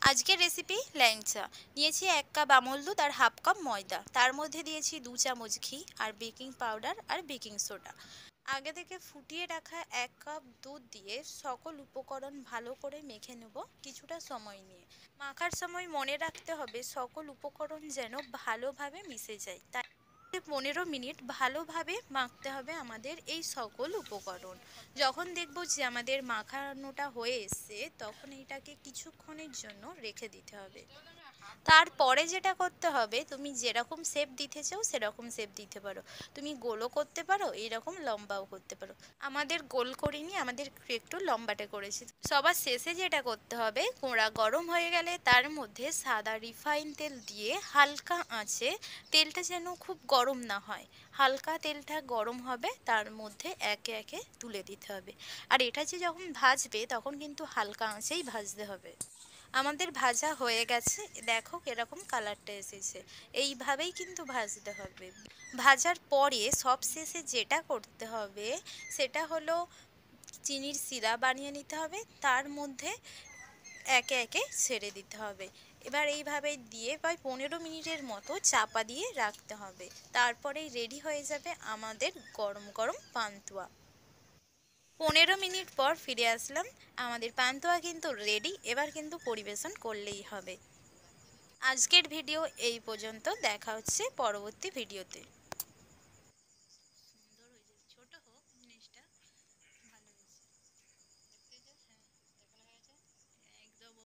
আজকের রেসিপি ল্যাংচা। নিয়েছি 1 কাপ আমুল দুধ আর হাফ কাপ ময়দা, তার মধ্যে দিয়েছি 2 চামচ ঘি আর বেকিং পাউডার আর বেকিং সোডা। আগে থেকে ফুটিয়ে রাখা 1 কাপ দুধ দিয়ে সকল উপকরণ ভালো করে মেখে নেব কিছুটা সময় নিয়ে। মাখার সময় মনে রাখতে হবে সকল উপকরণ যেন ভালোভাবে মিশে যায়, তাই 15 মিনিট ভালোভাবে মাখতে হবে আমাদের এই সকল উপকরণ। যখন দেখব যে আমাদের মাখানোটা হয়ে এসছে তখন এটাকে কিছুক্ষণের জন্য রেখে দিতে হবে। তারপরে যেটা করতে হবে, তুমি যেরকম শেপ দিতে চাও সেরকম শেপ দিতে পারো। তুমি গোলও করতে পারো, এরকম লম্বাও করতে পারো। আমাদের গোল করিনি, আমাদের একটু লম্বাটে করেছি। সবার শেষে যেটা করতে হবে, কড়া গরম হয়ে গেলে তার মধ্যে সাদা রিফাইন তেল দিয়ে হালকা আঁচে, তেলটা যেন খুব গরম না হয়, হালকা তেলটা গরম হবে তার মধ্যে একে একে তুলে দিতে হবে। আর এটা যে যখন ভাজবে তখন কিন্তু হালকা আঁচেই ভাজতে হবে। আমাদের ভাজা হয়ে গেছে, দেখো কিরকম কালারটা এসেছে। এইভাবেই কিন্তু ভাজতে হবে। ভাজার পরে সবশেষে যেটা করতে হবে সেটা হলো চিনির সিরা বানিয়ে নিতে হবে, তার মধ্যে একে একে ছেড়ে দিতে হবে। এবার এইভাবে দিয়ে প্রায় 15 মিনিটের মতো চাপা দিয়ে রাখতে হবে। তারপরেই রেডি হয়ে যাবে আমাদের গরম গরম পান্তুয়া। 15 মিনিট পর ফিরে আসলাম, আমাদের পান্তুয়া কিন্তু রেডি। এবার কিন্তু পরিবেশন করলেই হবে। আজকের ভিডিও এই পর্যন্ত, দেখা হচ্ছে পরবর্তী ভিডিওতে।